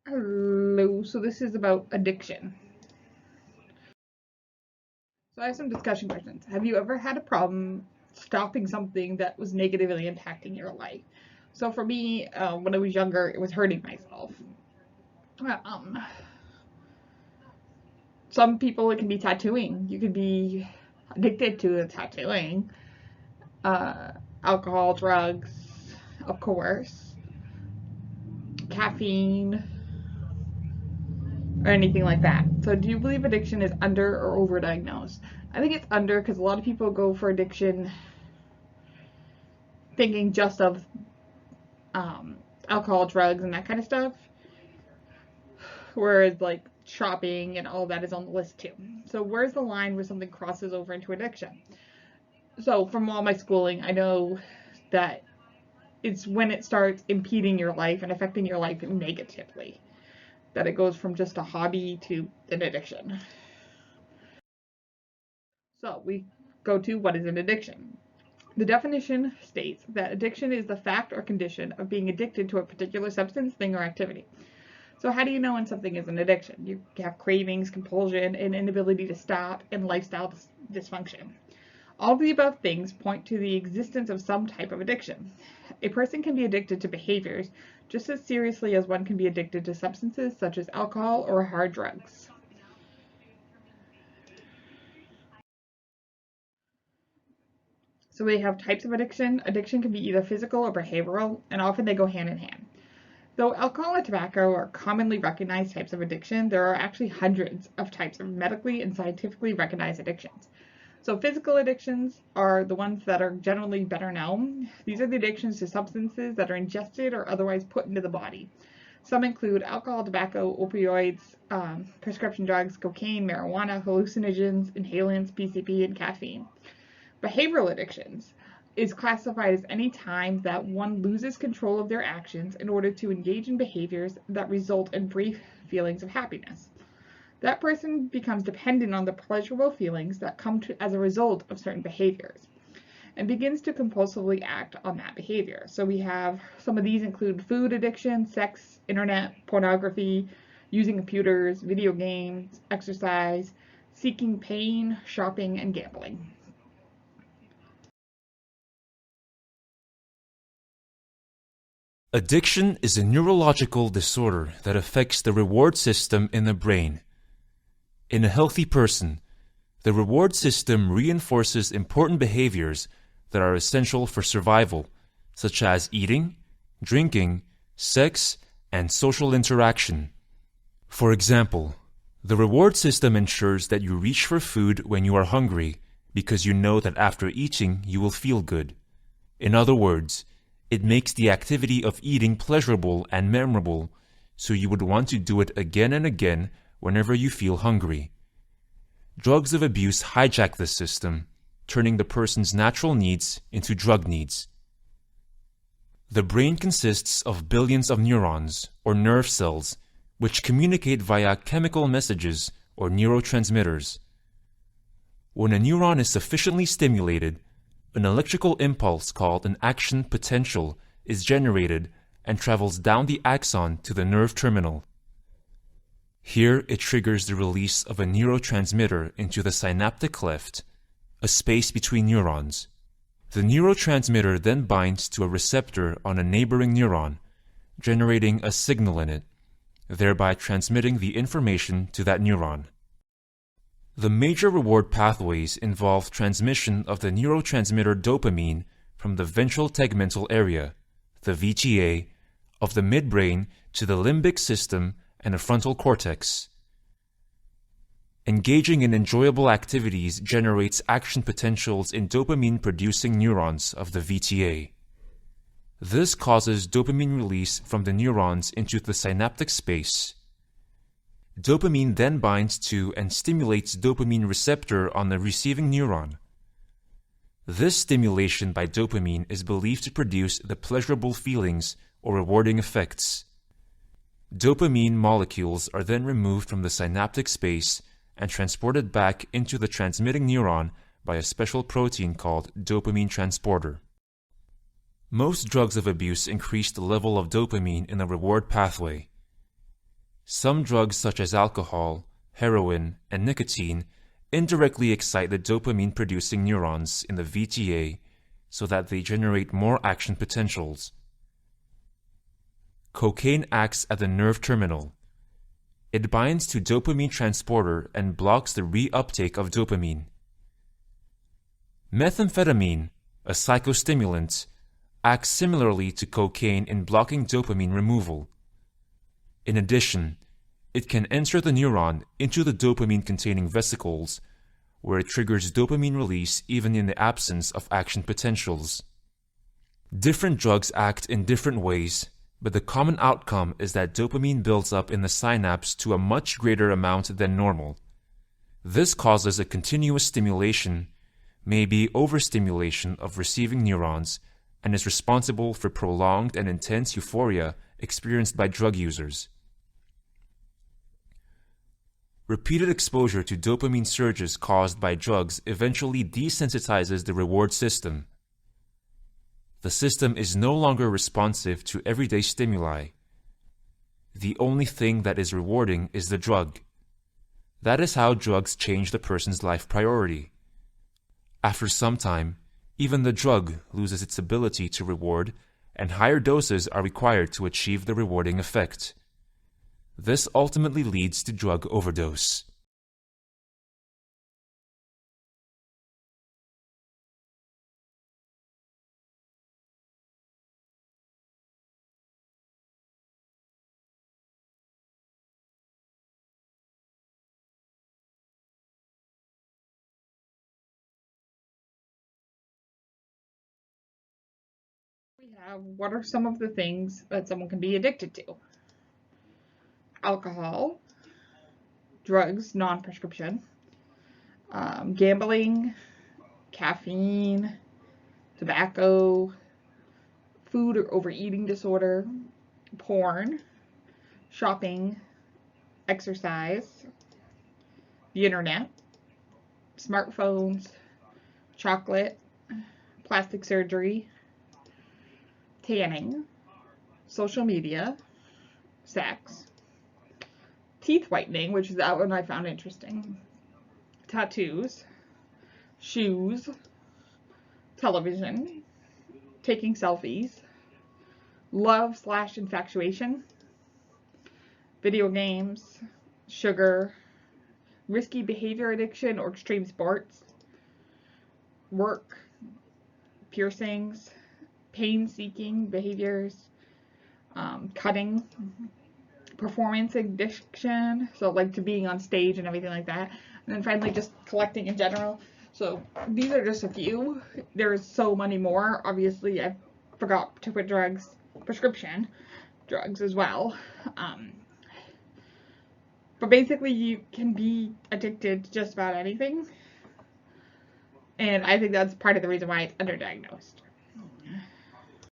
Hello, so this is about addiction. So I have some discussion questions. Have you ever had a problem stopping something that was negatively impacting your life? So for me, when I was younger, it was hurting myself. Um, some people, it can be tattooing. You could be addicted to the tattooing. Uh, Alcohol, drugs, of course, caffeine, or anything like that. So do you believe addiction is under or overdiagnosed? I think it's under because a lot of people go for addiction thinking just of um, alcohol, drugs, and that kind of stuff, whereas like shopping and all that is on the list too. So where's the line where something crosses over into addiction? So from all my schooling, I know that it's when it starts impeding your life and affecting your life negatively that it goes from just a hobby to an addiction. So we go to what is an addiction. The definition states that addiction is the fact or condition of being addicted to a particular substance, thing, or activity. So how do you know when something is an addiction? You have cravings, compulsion, an inability to stop, and lifestyle dysfunction. All of the above things point to the existence of some type of addiction. A person can be addicted to behaviors just as seriously as one can be addicted to substances such as alcohol or hard drugs. So we have types of addiction. Addiction can be either physical or behavioral, and often they go hand in hand. Though alcohol and tobacco are commonly recognized types of addiction, there are actually hundreds of types of medically and scientifically recognized addictions. So physical addictions are the ones that are generally better known. These are the addictions to substances that are ingested or otherwise put into the body. Some include alcohol, tobacco, opioids, prescription drugs, cocaine, marijuana, hallucinogens, inhalants, PCP, and caffeine. Behavioral addictions is classified as any time that one loses control of their actions in order to engage in behaviors that result in brief feelings of happiness. That person becomes dependent on the pleasurable feelings that come as a result of certain behaviors and begins to compulsively act on that behavior. So we have some of these include food addiction, sex, internet, pornography, using computers, video games, exercise, seeking pain, shopping, and gambling. Addiction is a neurological disorder that affects the reward system in the brain. In a healthy person, the reward system reinforces important behaviors that are essential for survival, such as eating, drinking, sex, and social interaction. For example, the reward system ensures that you reach for food when you are hungry because you know that after eating you will feel good. In other words, it makes the activity of eating pleasurable and memorable, so you would want to do it again and again whenever you feel hungry. Drugs of abuse hijack this system, turning the person's natural needs into drug needs. The brain consists of billions of neurons, or nerve cells, which communicate via chemical messages, or neurotransmitters. When a neuron is sufficiently stimulated, an electrical impulse called an action potential is generated and travels down the axon to the nerve terminal. Here it triggers the release of a neurotransmitter into the synaptic cleft, a space between neurons. The neurotransmitter then binds to a receptor on a neighboring neuron, generating a signal in it, thereby transmitting the information to that neuron. The major reward pathways involve transmission of the neurotransmitter dopamine from the ventral tegmental area, the VTA, of the midbrain to the limbic system and the frontal cortex. Engaging in enjoyable activities generates action potentials in dopamine-producing neurons of the VTA. This causes dopamine release from the neurons into the synaptic space. Dopamine then binds to and stimulates dopamine receptor on the receiving neuron. This stimulation by dopamine is believed to produce the pleasurable feelings or rewarding effects. Dopamine molecules are then removed from the synaptic space and transported back into the transmitting neuron by a special protein called dopamine transporter. Most drugs of abuse increase the level of dopamine in the reward pathway. Some drugs such as alcohol, heroin, and nicotine indirectly excite the dopamine-producing neurons in the VTA so that they generate more action potentials. Cocaine acts at the nerve terminal. It binds to dopamine transporter and blocks the reuptake of dopamine. Methamphetamine, a psychostimulant, acts similarly to cocaine in blocking dopamine removal. In addition, it can enter the neuron into the dopamine-containing vesicles, where it triggers dopamine release even in the absence of action potentials. Different drugs act in different ways, but the common outcome is that dopamine builds up in the synapse to a much greater amount than normal. This causes a continuous stimulation, maybe overstimulation of receiving neurons, and is responsible for prolonged and intense euphoria experienced by drug users. Repeated exposure to dopamine surges caused by drugs eventually desensitizes the reward system. The system is no longer responsive to everyday stimuli. The only thing that is rewarding is the drug. That is how drugs change the person's life priority. After some time, even the drug loses its ability to reward, and higher doses are required to achieve the rewarding effect. This ultimately leads to drug overdose. We have what are some of the things that someone can be addicted to? Alcohol, drugs, non-prescription, gambling, caffeine, tobacco, food or overeating disorder, porn, shopping, exercise, the internet, smartphones, chocolate, plastic surgery, tanning, social media, sex, teeth whitening, which is that one I found interesting, tattoos, shoes, television, taking selfies, love/infatuation, video games, sugar, risky behavior addiction or extreme sports, work, piercings, pain-seeking behaviors, cutting, performance addiction, so like to being on stage and everything like that, and then finally just collecting in general. So these are just a few. There's so many more. Obviously, I forgot to put drugs, prescription drugs as well. But basically, you can be addicted to just about anything. And I think that's part of the reason why it's underdiagnosed.